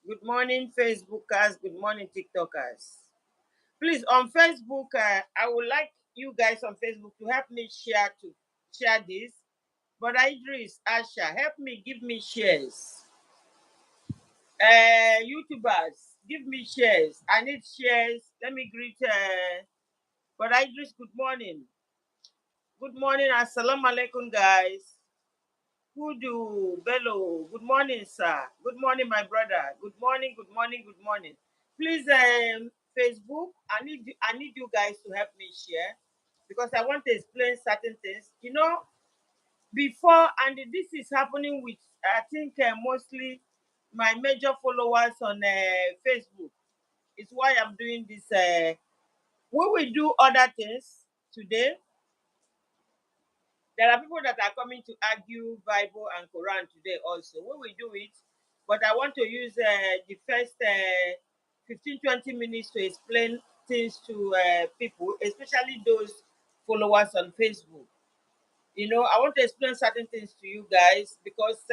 Good morning, Facebookers. Good morning, TikTokers. Please, on Facebook, I would like you guys on Facebook to help me share this. But Idris, Asha, help me, give me shares. YouTubers, give me shares. I need shares. Let me greet. But Idris, good morning. Good morning. Assalamu alaikum, guys. Hudu, Bello, good morning, sir. Good morning, my brother. Good morning, good morning, good morning. Please, Facebook, I need you guys to help me share because I want to explain certain things. Before, and this is happening with, I think, mostly my major followers on Facebook. It's why I'm doing this. We will do other things today. There are people that are coming to argue Bible and Quran today also. We will do it, but I want to use the first 15-20 minutes to explain things to people, especially those followers on Facebook. I want to explain certain things to you guys because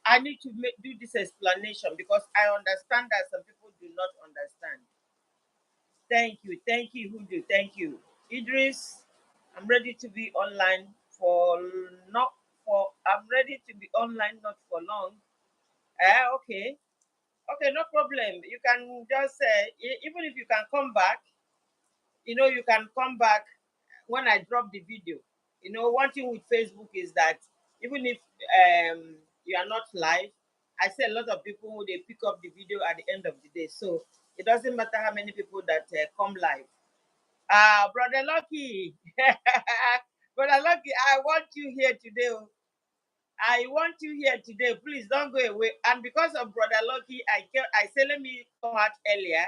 I need to do this explanation because I understand that some people do not understand. Thank you, Hudu, thank you. Idris, I'm ready to be online for not for I'm ready to be online not for long. Okay. Okay, no problem. You can just even if you can come back, you can come back when I drop the video. One thing with Facebook is that even if you are not live, I see a lot of people they pick up the video at the end of the day. So it doesn't matter how many people that come live. Brother Lucky, Brother Lucky, I want you here today. I want you here today. Please don't go away. And because of Brother Lucky, I say let me come out earlier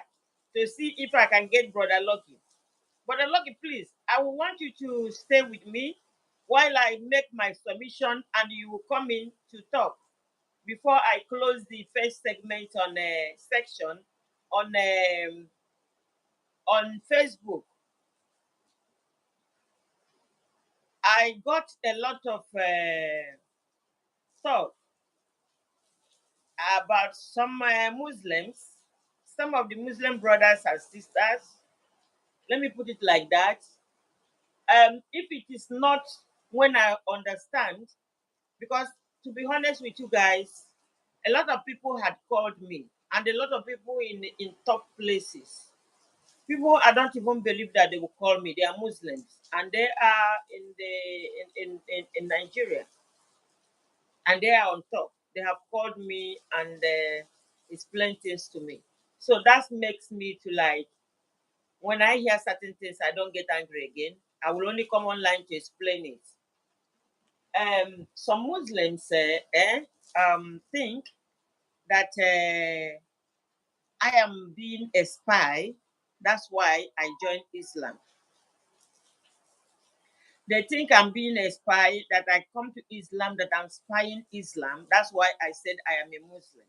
to see if I can get Brother Lucky. Brother Lucky, please, I will want you to stay with me while I make my submission, and you will come in to talk before I close the first segment on section on Facebook. I got a lot of stuff about some Muslims, some of the Muslim brothers and sisters. Let me put it like that. If it is not when I understand, because to be honest with you guys, a lot of people had called me, and a lot of people in top places. People I don't even believe that they will call me. They are Muslims, and they are in Nigeria, and they are on top. They have called me and explained things to me. So that makes me to like when I hear certain things, I don't get angry again. I will only come online to explain it. Some Muslims think that I am being a spy. That's why I joined Islam. They think I'm being a spy, that I come to Islam, that I'm spying Islam. That's why I said I am a Muslim.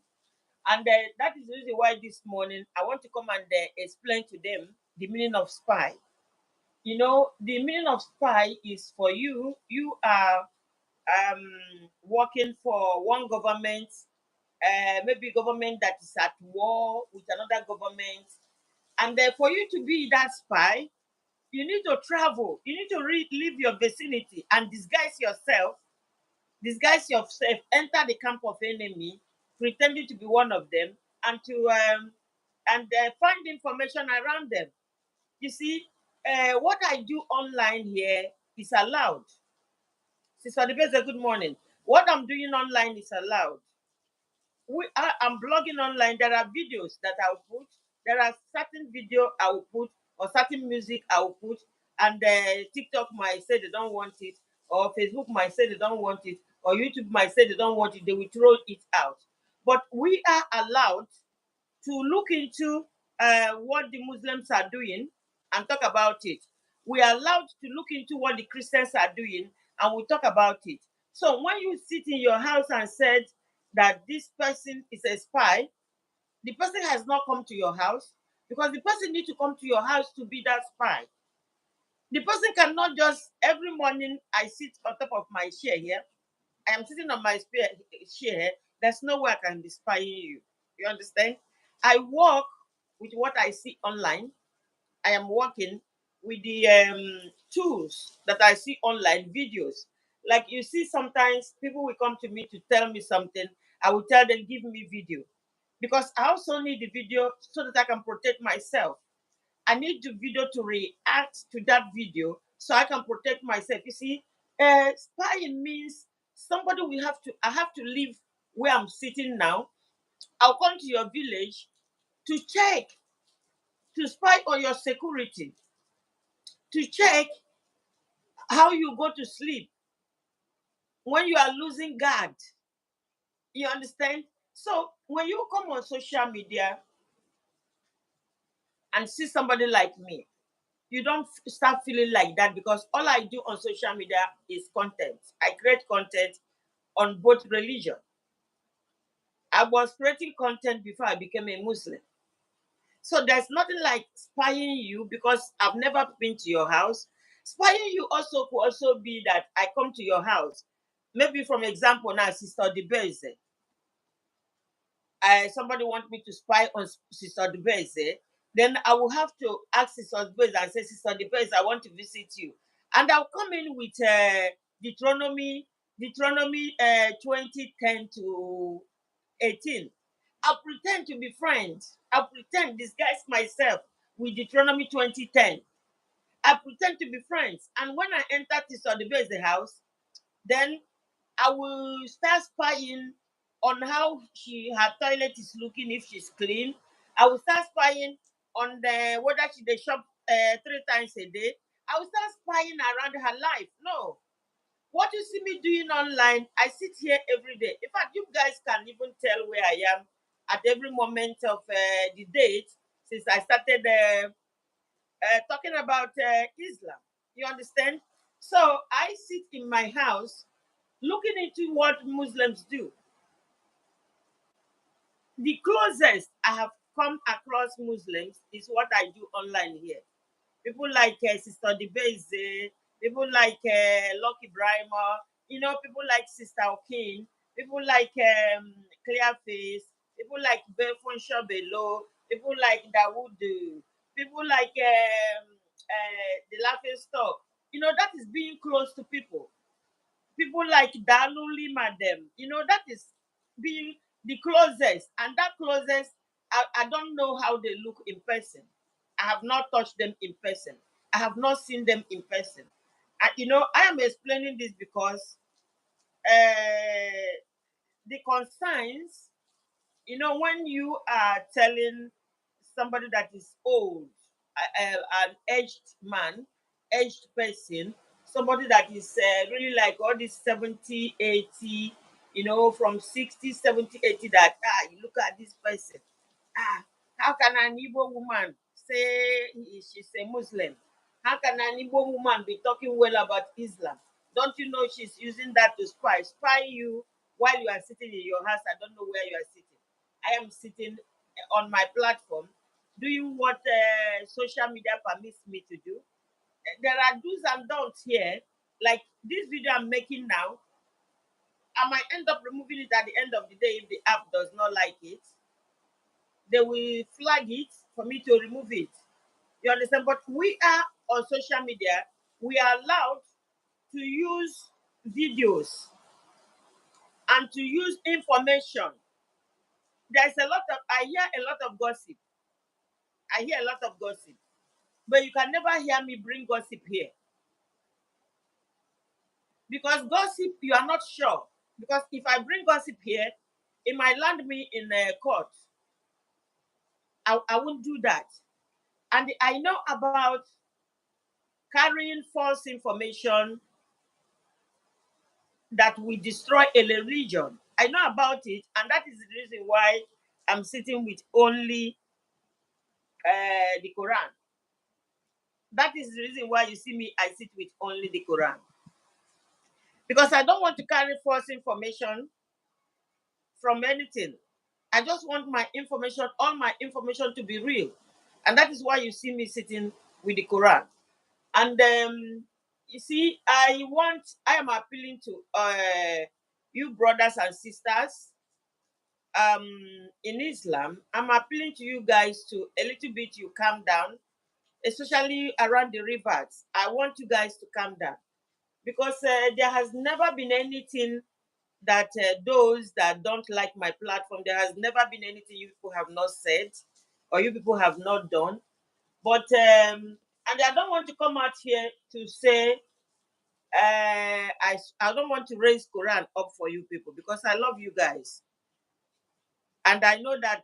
And that is the reason why this morning I want to come and explain to them the meaning of spy. The meaning of spy is for you are working for one government, maybe government that is at war with another government. And for you to be that spy, you need to travel. You need to leave your vicinity and disguise yourself, enter the camp of enemy, pretending to be one of them, and to find information around them. You see, what I do online here is allowed. Sister Debeza, good morning. What I'm doing online is allowed. I'm blogging online. There are videos that I'll put. There are certain video I will put, or certain music I will put, and TikTok might say they don't want it, or Facebook might say they don't want it, or YouTube might say they don't want it. They will throw it out. But we are allowed to look into what the Muslims are doing and talk about it. We are allowed to look into what the Christians are doing and we talk about it. So when you sit in your house and said that this person is a spy, the person has not come to your house because the person needs to come to your house to be that spy. The person cannot just every morning I sit on top of my chair here. I am sitting on my chair. There's no way I can be spying you. You understand? I work with what I see online. I am working with the tools that I see online, videos. Like you see, sometimes people will come to me to tell me something. I will tell them, give me video. Because I also need the video so that I can protect myself. I need the video to react to that video so I can protect myself. You see, spying means somebody will have to, I have to leave where I'm sitting now. I'll come to your village to check, to spy on your security, to check how you go to sleep when you are losing guard. You understand? So when you come on social media and see somebody like me, you don't start feeling like that because all I do on social media is content. I create content on both religion. I was creating content before I became a Muslim. So there's nothing like spying you because I've never been to your house. Spying you also could also be that I come to your house. Maybe from example now, Sister Debeze. Somebody want me to spy on Sister Debeze, then I will have to ask Sister Debeze and say, Sister Debeze, I want to visit you. And I'll come in with Deuteronomy 2010 to 18. I'll pretend to be friends. I'll pretend disguise myself with Deuteronomy 2010. I pretend to be friends. And when I enter Sister Debeze's house, then I will start spying on how her toilet is looking, if she's clean. I will start spying on the whether she dey shop 3 times a day. I will start spying around her life. No. What you see me doing online, I sit here every day. In fact, you guys can even tell where I am at every moment of the date since I started talking about Islam. You understand? So I sit in my house looking into what Muslims do. The closest I have come across Muslims is what I do online here. People like Sister Debeze, people like Lucky Brimer, people like Sister Okin, people like Clearface, people like Belfonsha Bello, people like Dawudu, people like The Laughing Stock. That is being close to people. People like Daluli Madam, that is being the closest. And that closest, I don't know how they look in person. I have not touched them in person. I have not seen them in person. I am explaining this because the concerns, when you are telling somebody that is old, an aged man, aged person, somebody that is really like all this 70, 80, from 60, 70, 80, that, you look at this person. Ah, how can an Igbo woman say she's a Muslim? How can an Igbo woman be talking well about Islam? Don't you know she's using that to spy? Spy you while you are sitting in your house. I don't know where you are sitting. I am sitting on my platform doing what social media permits me to do. There are do's and don'ts here. Like this video I'm making now, I might end up removing it at the end of the day if the app does not like it. They will flag it for me to remove it. You understand? But we are on social media. We are allowed to use videos and to use information. There's a lot of I hear a lot of gossip. I hear a lot of gossip. But you can never hear me bring gossip here. Because gossip, you are not sure. Because if I bring gossip here, it might land me in a court. I won't do that. And I know about carrying false information that will destroy a religion. I know about it, and that is the reason why I'm sitting with only the Quran. That is the reason why you see me, I sit with only the Quran. Because I don't want to carry false information from anything. I just want my information, all my information to be real. And that is why you see me sitting with the Quran. And you see, I am appealing to you brothers and sisters. in Islam, I'm appealing to you guys to a little bit you calm down, especially around the rivers. I want you guys to calm down because there has never been anything that those that don't like my platform, there has never been anything you people have not said or you people have not done. But and I don't want to come out here to say I don't want to raise Quran up for you people because I love you guys. And I know that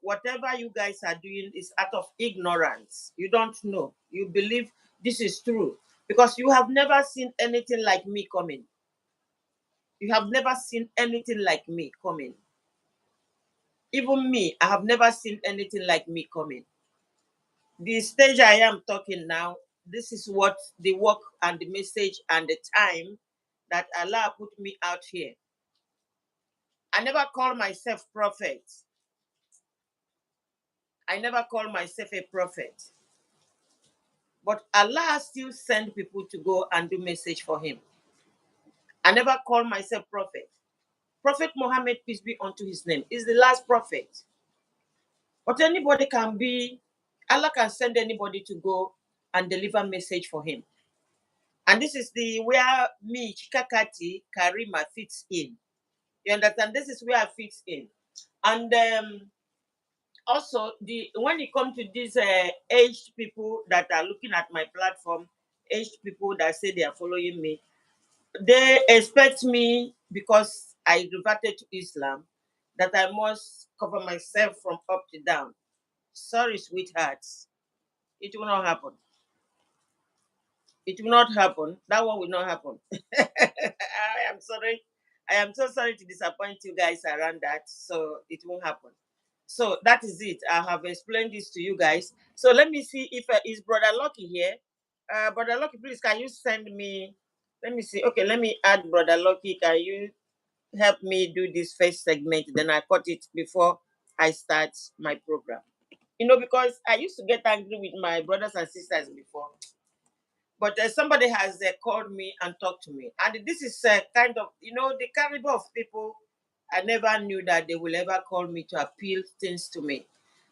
whatever you guys are doing is out of ignorance. You don't know. You believe this is true because you have never seen anything like me coming. You have never seen anything like me coming. Even me, I have never seen anything like me coming. The stage I am talking now, this is what the work and the message and the time that Allah put me out here. I never call myself prophet. I never call myself a prophet. But Allah still send people to go and do message for him. I never call myself prophet. Prophet Muhammad, peace be unto his name, is the last prophet. But anybody can be, Allah can send anybody to go and deliver message for him. And this is the where me, Chikakati, Karima fits in. You understand? This is where I fits in. And also, the when it comes to these aged people that are looking at my platform, aged people that say they are following me, they expect me because I reverted to Islam that I must cover myself from up to down. Sorry, sweethearts, it will not happen. It will not happen. That one will not happen. I am sorry. I am so sorry to disappoint you guys around that. So it won't happen. So that is it. I have explained this to you guys. So let me see if is Brother Lucky here. Brother Lucky, please can you send me? Let me see. Okay, let me add Brother Lucky. Can you help me do this first segment? Then I cut it before I start my program. You know, because I used to get angry with my brothers and sisters before. But somebody has called me and talked to me. And this is kind of, you know, the caliber of people I never knew that they will ever call me to appeal things to me.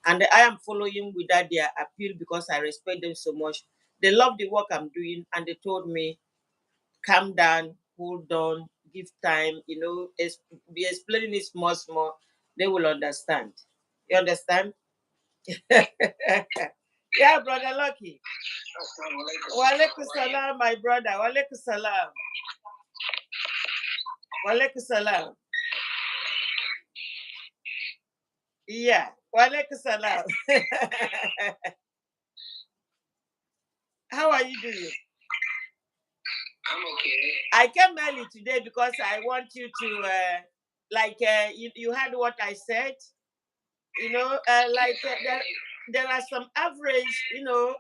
And I am following with that their appeal because I respect them so much. They love the work I'm doing and they told me, calm down, hold on, give time, you know, be explaining it small, small. They will understand. You understand? Yeah, Brother Lucky. Walaikum salam, my brother. Walaikum salam. Walaikum salam. Yeah. Walaikum salam. How are you doing? I'm okay. I came early today because I want you to, you heard what I said. You know, there are some average, you know,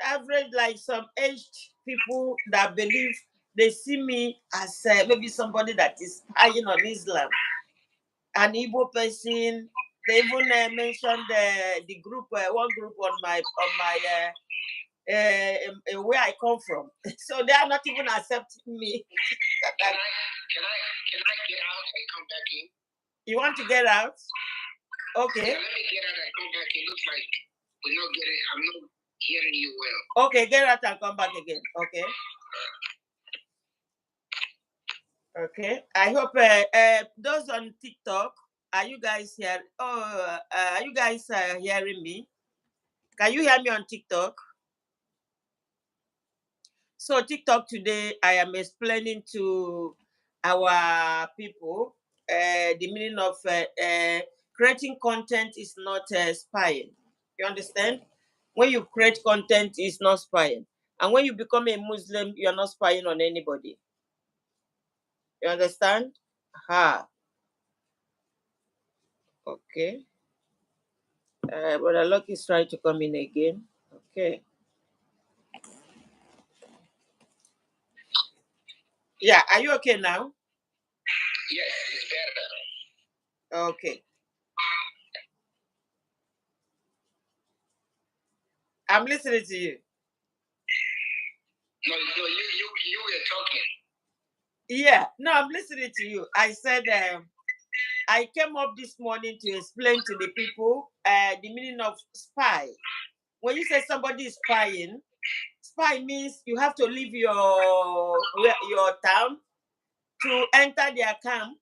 average like some aged people that believe they see me as maybe somebody that is spying on Islam, an Igbo person. They even mentioned the group, one group on my where I come from. So they are not even accepting me. Can I get out and come back in? You want to get out? Okay. Yeah, let me get out and come back in. Looks like we're not getting. I'm not hearing you well. Okay, get out and come back again. Okay. Okay. I hope those on TikTok, are you guys here? Oh, are you guys hearing me? Can you hear me on TikTok? So TikTok today, I am explaining to our people the meaning of creating content is not spying. You understand? When you create content, it's not spying. And when you become a Muslim, you are not spying on anybody. You understand? Ha. Okay. Brother Lucky is trying to come in again. Okay. Yeah. Are you okay now? Yes, it's better. Okay. I'm listening to you. No, you were talking. Yeah, no, I'm listening to you. I said, I came up this morning to explain to the people the meaning of spy. When you say somebody is spying, spy means you have to leave your town to enter their camp,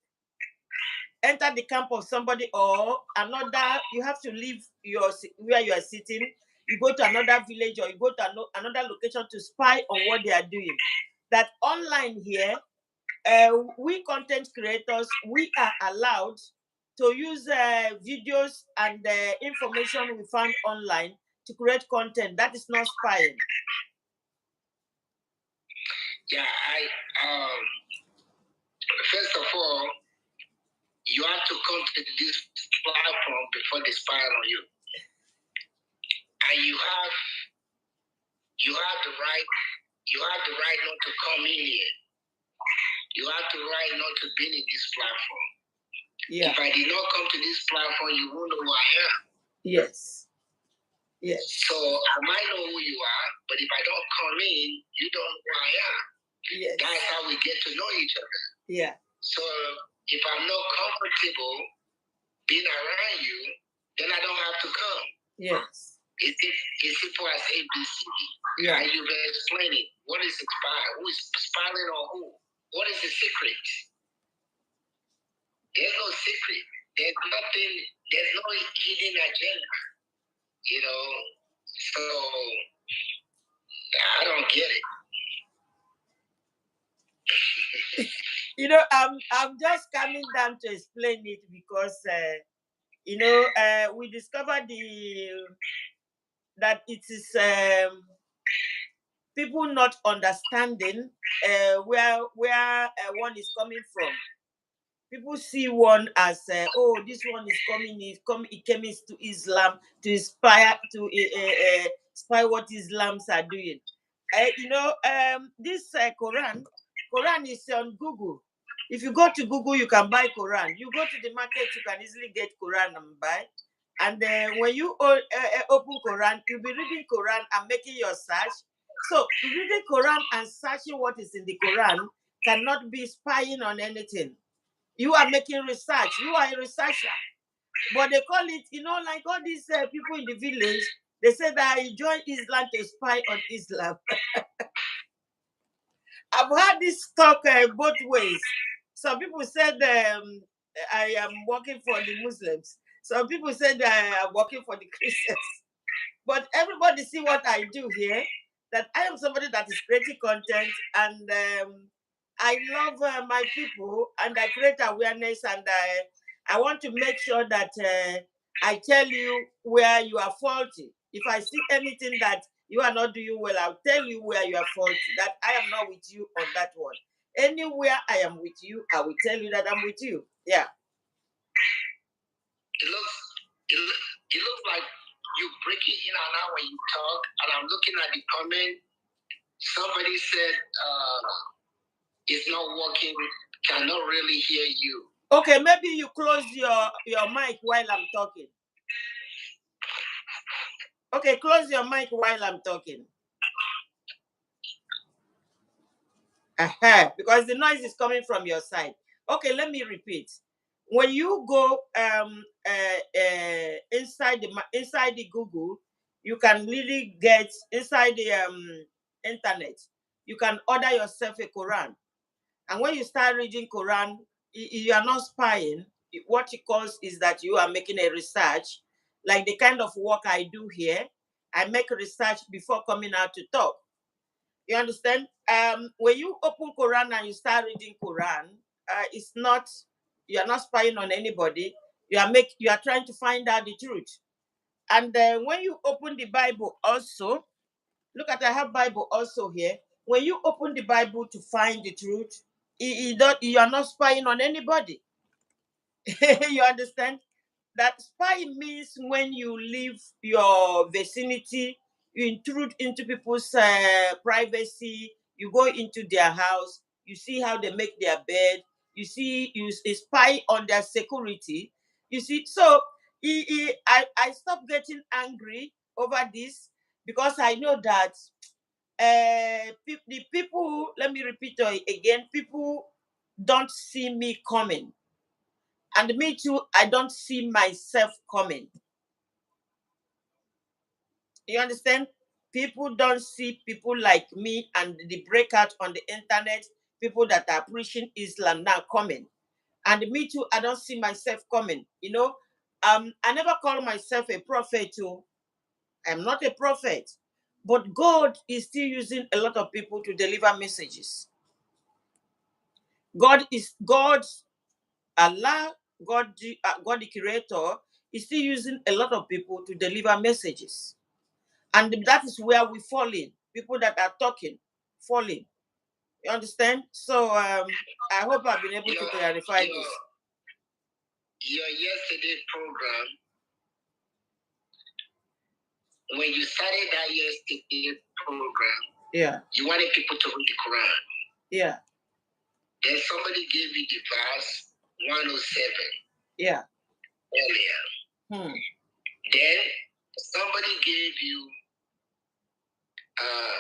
enter the camp of somebody or another. You have to leave where you are sitting. You go to another village or you go to another location to spy on what they are doing. That online here, we content creators, we are allowed to use videos and information we found online to create content. That is not spying. Yeah, first of all, you have to come to this platform before they spy on you, and you have the right. You have the right not to come in here. You have the right not to be in this platform. Yeah. If I did not come to this platform, you won't know who I am. Yes. Yes. So I might know who you are, but if I don't come in, you don't know who I am. Yes. That's how we get to know each other. Yeah. So if I'm not comfortable being around you, then I don't have to come. Yes. It's simple as ABC. Yeah. And you've explained it. What is spying? Who is spying on who? What is the secret? There's no secret. There's nothing. There's no hidden agenda. You know. So I don't get it. You know, I'm just coming down to explain it because you know, we discovered that it is people not understanding where one is coming from. People see one as oh, this one is coming. He came to Islam to inspire to spy what Islams are doing. You know, this Quran is on Google. If you go to Google, you can buy Quran. You go to the market, you can easily get Quran and buy. And when you open Quran, you'll be reading Quran and making your search. So reading Quran and searching what is in the Quran cannot be spying on anything. You are making research. You are a researcher. But they call it, you know, like all these people in the village, they say that I joined Islam to spy on Islam. I've heard this talk both ways. Some people said I am working for the Muslims. Some people said I am working for the Christians. But everybody see what I do here, that I am somebody that is creating content, and I love my people, and I create awareness, and I want to make sure that I tell you where you are faulty. If I see anything that you are not doing well, I'll tell you where you are faulty, that I am not with you on that one. Anywhere I am with you, I will tell you that I'm with you. Yeah. It looks like you breaking in and out when you talk, and I'm looking at the comment. Somebody said it's not working, cannot really hear you. Okay, maybe you close your mic while I'm talking. Okay, close your mic while I'm talking. Because the noise is coming from your side. Okay, let me repeat. When you go inside the Google, you can really get inside the internet. You can order yourself a Quran, and when you start reading Quran, you are not spying. What it calls is that you are making a research, like the kind of work I do here. I make research before coming out to talk. You understand? When you open Quran and you start reading Quran, it's not, you are not spying on anybody. You are trying to find out the truth. And when you open the Bible also, look at, I have Bible also here. When you open the Bible to find the truth, you are not spying on anybody. You understand? That spy means when you leave your vicinity, you intrude into people's privacy, you go into their house, you see how they make their bed, you spy on their security. You see, so I stopped getting angry over this, because I know that the people, let me repeat again, people don't see me coming. And me too, I don't see myself coming. You understand? People don't see people like me and the breakout on the internet, people that are preaching Islam now coming. And me too, I don't see myself coming. I never call myself a prophet too. I'm not a prophet. But God is still using a lot of people to deliver messages. God, Allah, God the creator is still using a lot of people to deliver messages. And that is where we fall in. People that are talking, fall in. You understand? So I hope I've been able to clarify this. Your yesterday program, when you started that yesterday program, yeah, you wanted people to read the Quran. Yeah. Then somebody gave you the verse 107. Yeah. Earlier. Then somebody gave you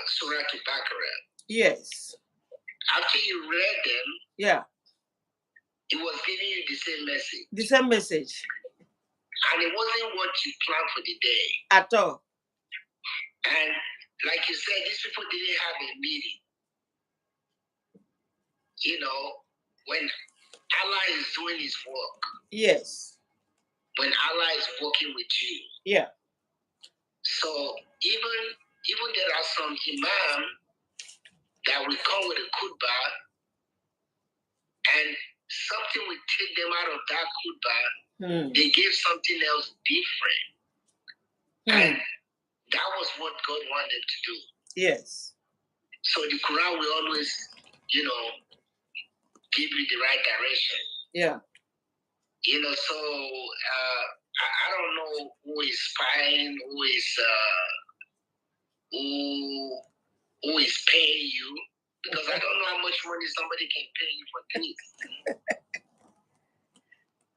Surah Al-Baqarah. Yes. After you read them, yeah, it was giving you the same message. The same message. And it wasn't what you planned for the day. At all. And like you said, these people didn't have a meeting. You know, when Allah is doing his work. Yes. When Allah is working with you. Yeah. So even there are some imam that will come with a khutbah and something will take them out of that khutbah. They gave something else different. And that was what God wanted to do. Yes. So the Quran will always, give you the right direction. Yeah. So I don't know who is spying, who is paying you, because I don't know how much money somebody can pay you for this.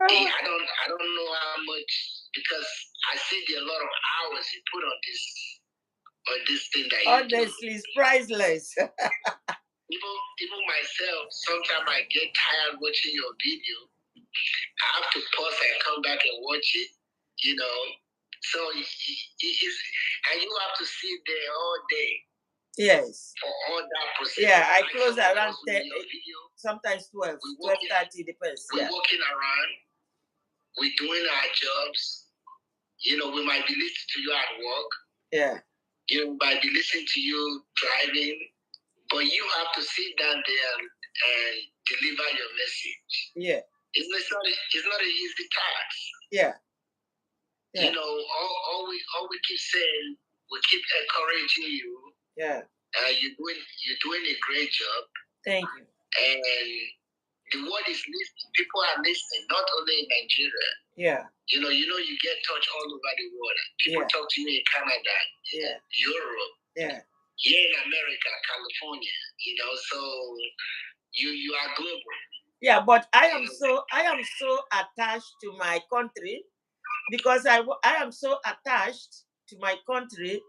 I don't know how much, because I see there are a lot of hours you put on this thing that you honestly, it's priceless. Even myself, sometimes I get tired watching your video. I have to pause and come back and watch it, So and you have to sit there all day. Yes. For all that process. Yeah, I close around 10, sometimes 12, 12:30, depends. We're walking around, we're doing our jobs. We might be listening to you at work. Yeah. We might be listening to you driving, but you have to sit down there and deliver your message. Yeah. It's not an easy task. Yeah. All we keep saying, we keep encouraging you. Yeah. You're doing a great job. Thank you. And the word is listening. People are listening, not only in Nigeria. Yeah. You get touched all over the world. People talk to you in Canada, Europe. Yeah. Here in America, California. So you are global. Yeah, but I am so attached to my country, because I am so attached to my country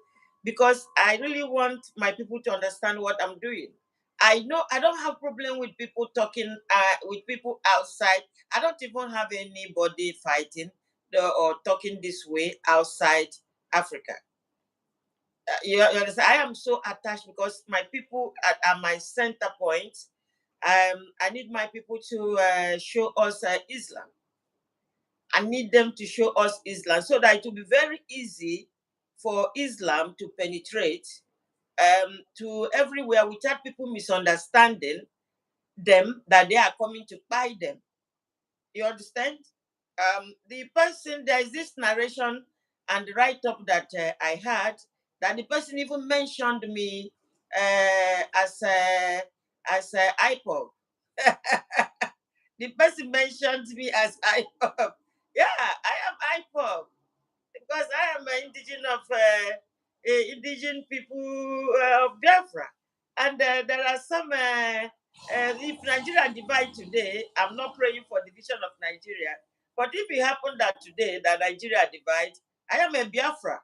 because I really want my people to understand what I'm doing. I know I don't have problem with people talking with people outside. I don't even have anybody fighting or talking this way outside Africa. You understand? I am so attached because my people are my center point. I need my people to show us Islam. I need them to show us Islam so that it will be very easy for Islam to penetrate to everywhere without people misunderstanding them that they are coming to buy them. You understand? There is this narration and write-up that I had that the person even mentioned me as a IPOB. The person mentioned me as IPOB. Yeah, I am IPOB because I am an indigenous people of Biafra. And there are some, if Nigeria divide today, I'm not praying for division of Nigeria. But if it happened that today that Nigeria divide, I am a Biafra.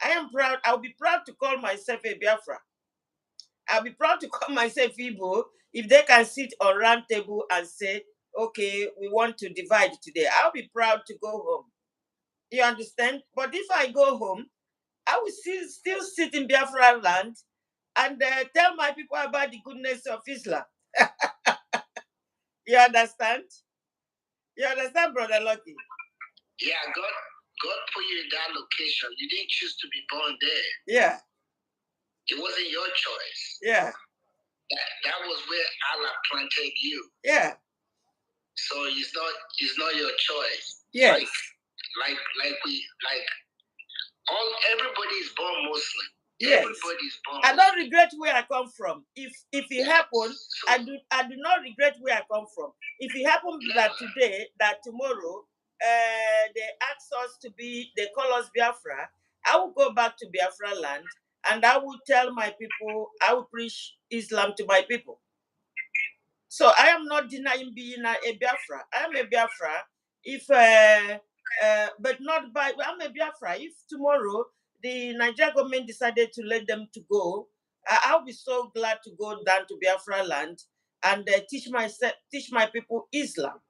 I am proud. I'll be proud to call myself a Biafra. I'll be proud to call myself Igbo if they can sit on round table and say, okay, we want to divide today. I'll be proud to go home. You understand? But if I go home, I will still sit in Biafra land and tell my people about the goodness of Islam. You understand? You understand, Brother Lucky? Yeah, God put you in that location. You didn't choose to be born there. Yeah. It wasn't your choice. Yeah. That was where Allah planted you. Yeah. So it's not your choice. Yes. Everybody is born Muslim. Yes. Everybody is born. I don't regret where I come from. If it happened, so, I do not regret where I come from. If it happened that today, that tomorrow, they ask us to be, they call us Biafra, I will go back to Biafra land and I will tell my people, I will preach Islam to my people. So I am not denying being a Biafra. I am a Biafra. If but not by, I'm a Biafra. If tomorrow the Nigerian government decided to let them to go, I'll be so glad to go down to Biafra land and teach my people Islam.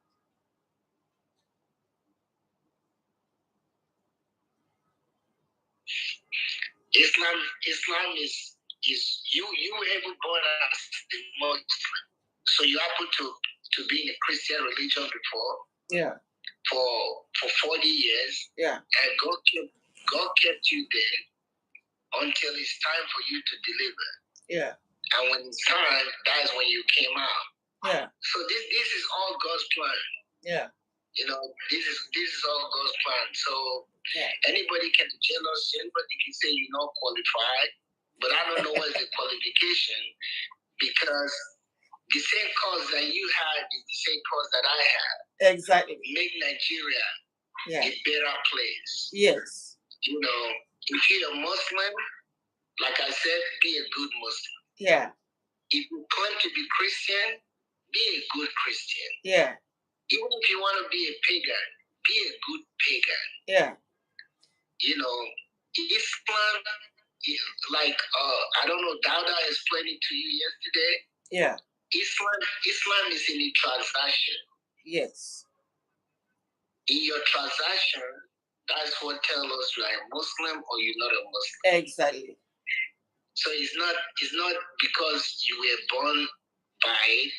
Islam is you were able born as a Muslim, so you happen to be in a Christian religion before. Yeah. For 40 years. Yeah. And God kept you there until it's time for you to deliver. Yeah. And when it's time, that's when you came out. Yeah. So this is all God's plan. Yeah. You know, this is all God's plan. So yeah. Anybody can be jealous, anybody can say you're not qualified, but I don't know what's the qualification, because the same cause that you had is the same cause that I had. Exactly. Make Nigeria a better place. Yes. You know, if you're a Muslim, like I said, be a good Muslim. Yeah. If you claim to be Christian, be a good Christian. Yeah. Even if you want to be a pagan, be a good pagan. Yeah. You know, Islam, like I don't know, Dawda explained it to you yesterday. Yeah. Islam is in a transaction. Yes. In your transaction, that's what tells us you are a Muslim or you're not a Muslim. Exactly. So it's not because you were born by it,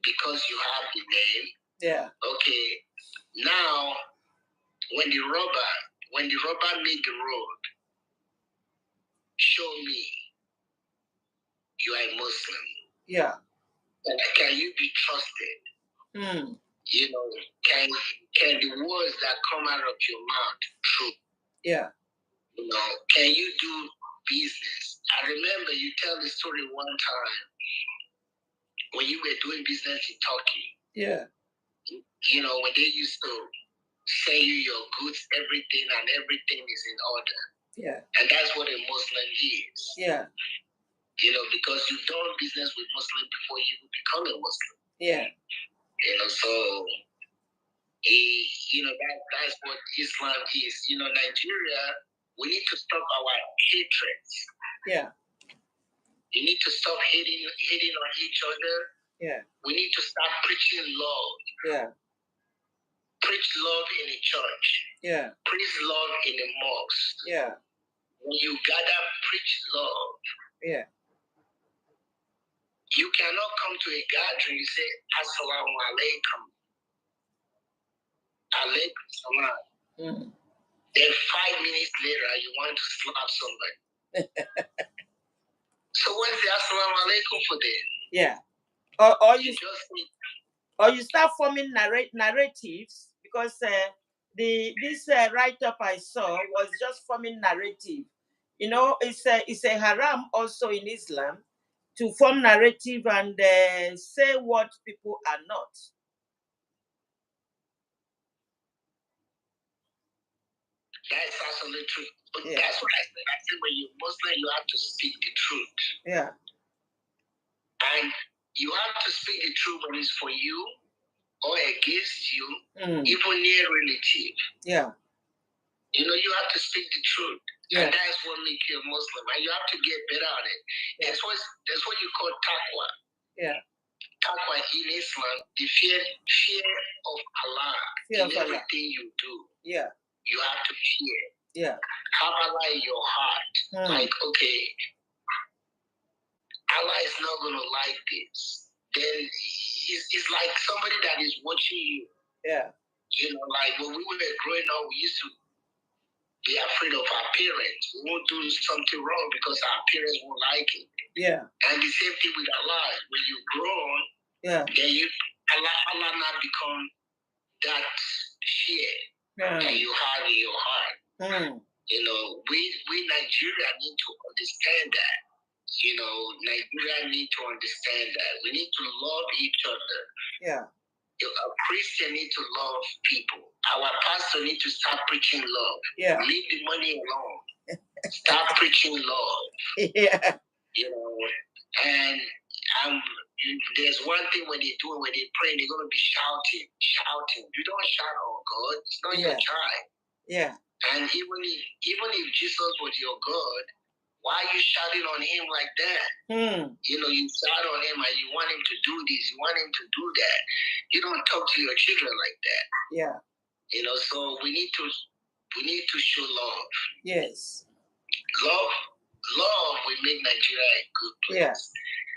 because you have the name. Yeah. Okay. Now, when the robber made the road, show me you are a Muslim. Yeah. Can you be trusted? Mm. You know, can the words that come out of your mouth true? Yeah. You know, can you do business? I remember you tell the story one time when you were doing business in Turkey. Yeah. You know, when they used to sell you your goods, everything is in order. Yeah. And that's what a Muslim is. Yeah. You know, because you've done business with Muslim before you become a Muslim. Yeah. You know, so you know, that's what Islam is. You know, Nigeria, we need to stop our hatred. Yeah. You need to stop hating on each other. Yeah. We need to start preaching love. Yeah. Preach love in a church. Yeah. Preach love in a mosque. Yeah. When you gather, preach love. Yeah. You cannot come to a gathering and say, Assalamu alaikum. Alaikum salam. Mm. Then 5 minutes later, you want to slap somebody. So when's the Assalamu alaikum for them? Yeah. Or you start forming narratives, because this write-up I saw was just forming narrative. You know, it's a haram also in Islam to form narrative and say what people are not. That's absolutely true. But yeah. That's what I said. I said when you're Muslim, you have to speak the truth. Yeah. And you have to speak the truth when it's for you or against you, even near relative. Yeah. You know, you have to speak the truth. Yeah. And that's what makes you a Muslim. And you have to get better at it. Yeah. That's what you call taqwa. Yeah. Taqwa in Islam, the fear of Allah in everything you do. Yeah. You have to fear. Yeah. Have Allah in your heart. Like, okay, Allah is not going to like this. Then it's like somebody that is watching you. Yeah. You know, like when we were growing up, we used to be afraid of our parents. We won't do something wrong because our parents won't like it. Yeah. And the same thing with Allah. When you grow on, then Allah not become that fear that you have in your heart. You know, we Nigeria need to understand that. You know, Nigeria need to understand that. We need to love each other. Yeah. A Christian need to love people. Our pastor need to start preaching love. Yeah. Leave the money alone. Start preaching love. Yeah. You know, and there's one thing when they pray, they're gonna be shouting. You don't shout on God. It's not your child. Yeah. And even if Jesus was your God, why are you shouting on him like that? You know, you shout on him and you want him to do this, you want him to do that. You don't talk to your children like that. Yeah. You know, so we need to show love. Yes. Love will make Nigeria a good place.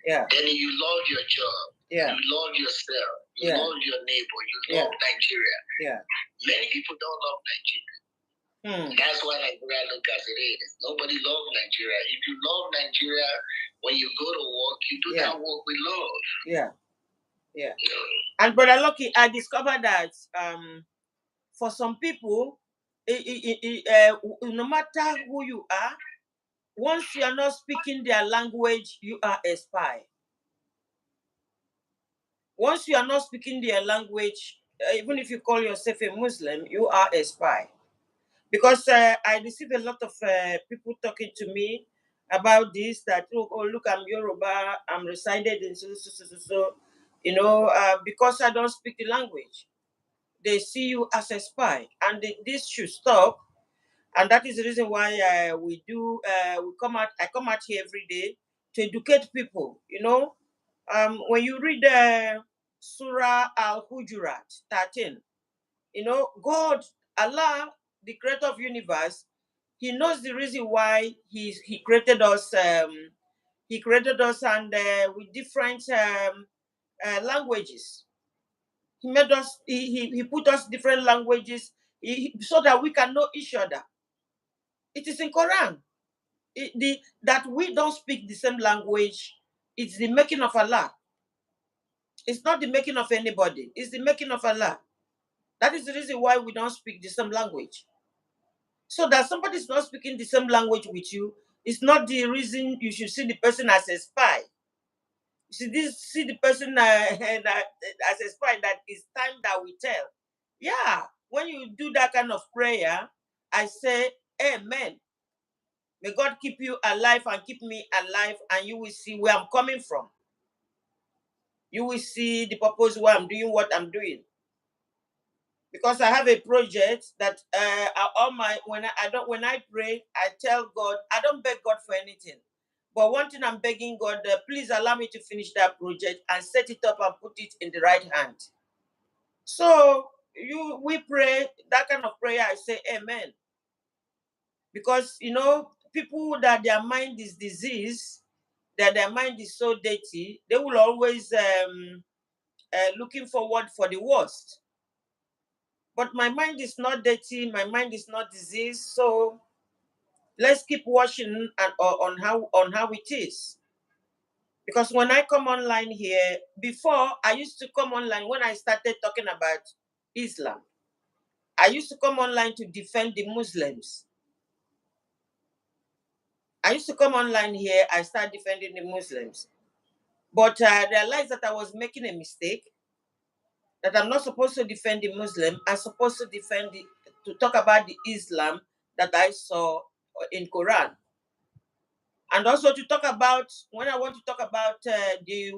Yeah. Then you love your job. Yeah. You love yourself. You love your neighbor. You love Nigeria. Yeah. Many people don't love Nigeria. That's why Nigeria look as it is. Nobody loves Nigeria. If you love Nigeria, when you go to work, you do that work with love. Yeah. Yeah. And Brother Lucky, I discovered that for some people, no matter who you are, once you are not speaking their language, you are a spy. Once you are not speaking their language, even if you call yourself a Muslim, you are a spy. Because I receive a lot of people talking to me about this, that, oh, look, I'm Yoruba, I'm resided in so. You know, because I don't speak the language, they see you as a spy. And this should stop. And that is the reason why we come out, I come out here every day to educate people. You know, when you read Surah Al-Hujurat 13, you know, God, Allah, the creator of universe, he knows the reason why he created us. He created us and with different languages. He made us. He put us different languages so that we can know each other. It is in Quran. That we don't speak the same language. It's the making of Allah. It's not the making of anybody. It's the making of Allah. That is the reason why we don't speak the same language. So that somebody is not speaking the same language with you is not the reason you should see the person as a spy. You see the person as a spy. That is time that we tell. Yeah, when you do that kind of prayer, I say, Amen. May God keep you alive and keep me alive, and you will see where I'm coming from. You will see the purpose why I'm doing what I'm doing. Because I have a project that when I pray, I tell God, I don't beg God for anything. But one thing I'm begging God, please allow me to finish that project and set it up and put it in the right hand. So we pray that kind of prayer. I say Amen. Because you know, people that their mind is diseased, that their mind is so dirty, they will always looking forward for the worst. But my mind is not dirty, my mind is not diseased, so let's keep watching on how it is. Because when I come online here, before I used to come online when I started talking about Islam, I used to come online to defend the Muslims. I used to come online here, I started defending the Muslims. But I realized that I was making a mistake, that I'm not supposed to defend the Muslim. I'm supposed to talk about the Islam that I saw in Quran. And also to talk about, when I want to talk about the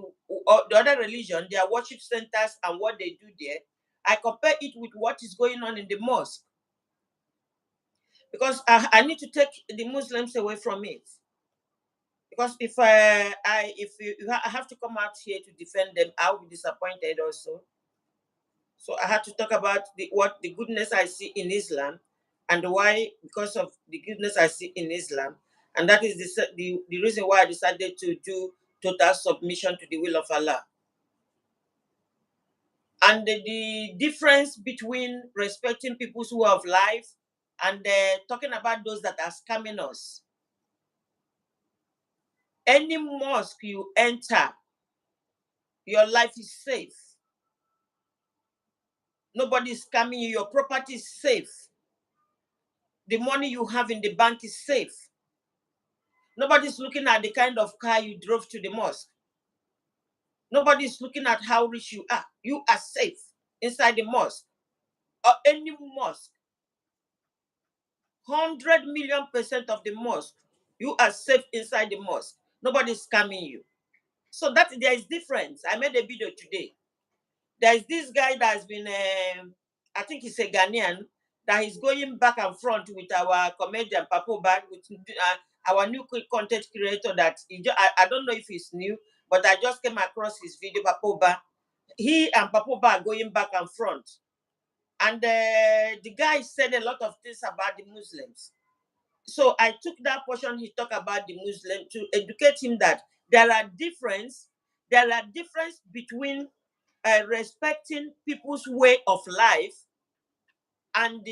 other religion, their worship centers and what they do there, I compare it with what is going on in the mosque. Because I need to take the Muslims away from it. Because if I have to come out here to defend them, I'll be disappointed also. So I had to talk about the goodness I see in Islam, and why, because of the goodness I see in Islam, and that is the reason why I decided to do total submission to the will of Allah. And the difference between respecting people's way of life and talking about those that are scamming us. Any mosque you enter, your life is safe. Nobody is scamming you. Your property is safe. The money you have in the bank is safe. Nobody's looking at the kind of car you drove to the mosque. Nobody's looking at how rich you are. You are safe inside the mosque or any mosque. 100,000,000% of the mosque, you are safe inside the mosque. Nobody's scamming you. So that there is difference. I made a video today. There is this guy that has been, I think he's a Ghanaian, that is going back and front with our comedian Papoba, with our new content creator that I don't know if he's new, but I just came across his video, Papoba. He and Papoba are going back and front. And the guy said a lot of things about the Muslims. So I took that portion he talked about the Muslim to educate him that there are difference between respecting people's way of life and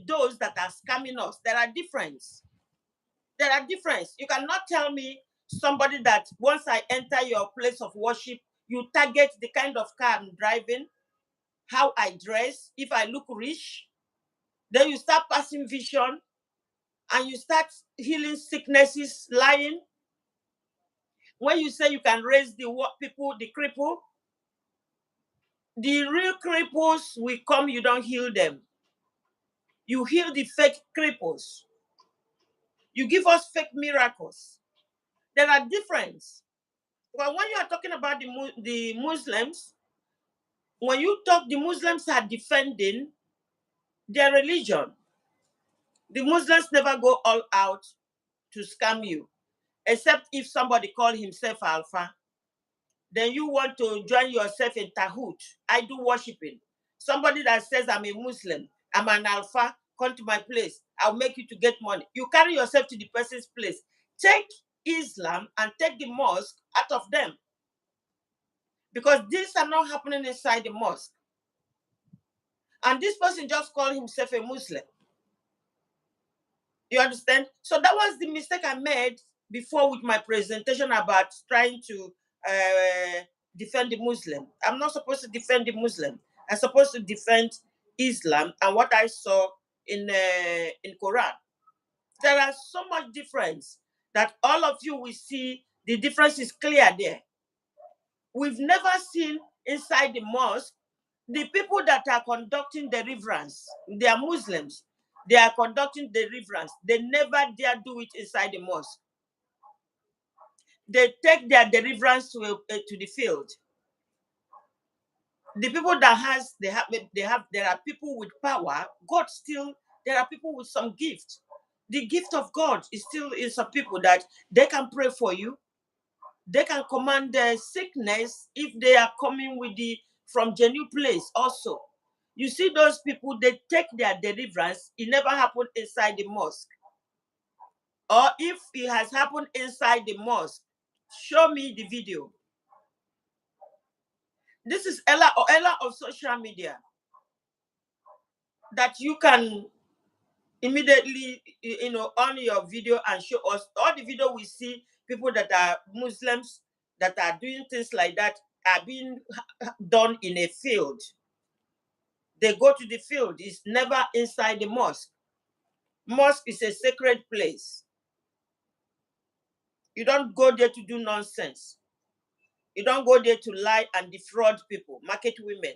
those that are scamming us. There are difference. You cannot tell me somebody that once I enter your place of worship, you target the kind of car I'm driving, how I dress, if I look rich, then you start passing vision and you start healing sicknesses, lying. When you say you can raise the people, the cripple, the real cripples will come, you don't heal them. You heal the fake cripples. You give us fake miracles. There are difference. But when you are talking about the Muslims, when you talk, the Muslims are defending their religion. The Muslims never go all out to scam you, except if somebody call himself Alpha. Then you want to join yourself in Tahut, idol worshiping. Somebody that says, I'm a Muslim, I'm an Alpha, come to my place, I'll make you to get money. You carry yourself to the person's place. Take Islam and take the mosque out of them. Because these are not happening inside the mosque. And this person just called himself a Muslim. You understand? So that was the mistake I made before with my presentation about trying to defend the Muslim. I'm not supposed to defend the Muslim. I'm supposed to defend Islam and what I saw in Quran. There are so much difference that all of you will see the difference is clear there. We've never seen inside the mosque the people that are conducting the reverence. They are Muslims. They are conducting the reverence. They never dare do it inside the mosque. They take their deliverance to the field. The people that there are people with power. God still, there are people with some gift. The gift of God is still in some people that they can pray for you. They can command the sickness if they are coming from genuine place also. You see those people, they take their deliverance. It never happened inside the mosque. Or if it has happened inside the mosque, show me the video. This is Ella of social media that you can immediately, on your video and show us. All the video we see people that are Muslims that are doing things like that are being done in a field. They go to the field. It's never inside the mosque. Mosque is a sacred place. You don't go there to do nonsense. You don't go there to lie and defraud people, market women,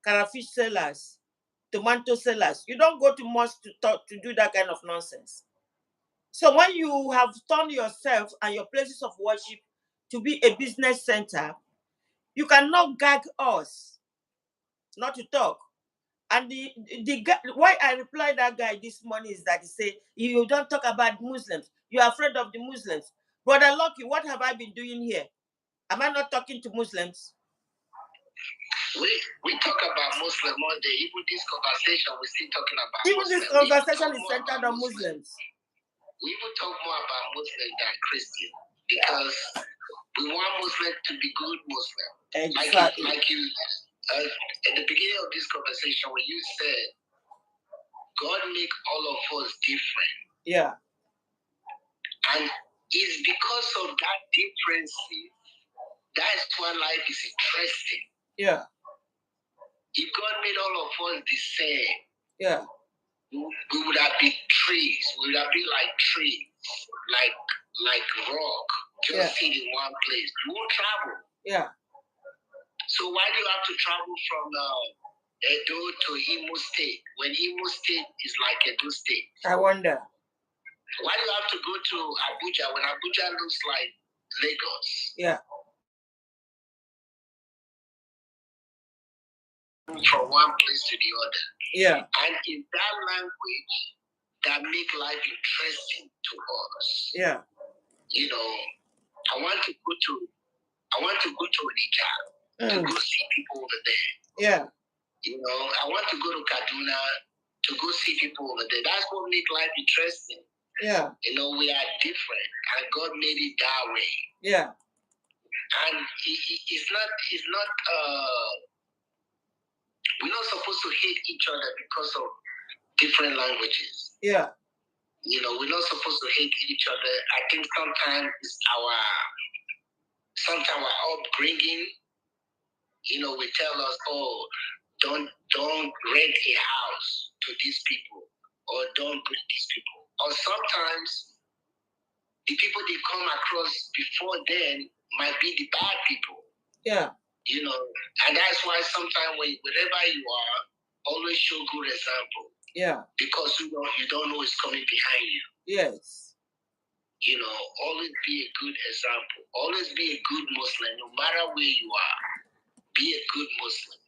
carafish sellers, tomato sellers. You don't go to mosque to do that kind of nonsense. So when you have turned yourself and your places of worship to be a business center, you cannot gag us not to talk. And the guy, why I replied that guy this morning is that he said, you don't talk about Muslims. You are afraid of the Muslims. Brother Lucky, what have I been doing here? Am I not talking to Muslims? We talk about Muslim one day. Even this conversation, we're still talking about Even Muslim. this conversation is centered on Muslims. We will talk more about Muslim than Christian because we want Muslim to be good Muslim. Exactly. Like you at the beginning of this conversation, when you said God make all of us different. Yeah. And it's because of that difference that's why life is interesting. Yeah. If God made all of us the same, yeah, we would have been trees. We would have been like trees, like rock, just sitting in one place. We won't travel. Yeah. So why do you have to travel from Edo to Imo State when Imo State is like Edo State? I wonder. Why do you have to go to Abuja when Abuja looks like Lagos? Yeah. From one place to the other. Yeah. And in that language that make life interesting to us. Yeah. You know, I want to go to Onitsha to go see people over there. Yeah. You know, I want to go to Kaduna to go see people over there. That's what make life interesting. Yeah. You know, we are different, and God made it that way. Yeah. And it's not. We're not supposed to hate each other because of different languages. Yeah. You know, we're not supposed to hate each other. I think sometimes it's our upbringing. You know, we tell us, oh, don't rent a house to these people, or don't bring these people. Or sometimes the people they come across before then might be the bad people. Yeah. You know, and that's why sometimes wherever you are, always show good example. Yeah. Because you don't know who's coming behind you. Yes. You know, always be a good example. Always be a good Muslim, no matter where you are. Be a good Muslim.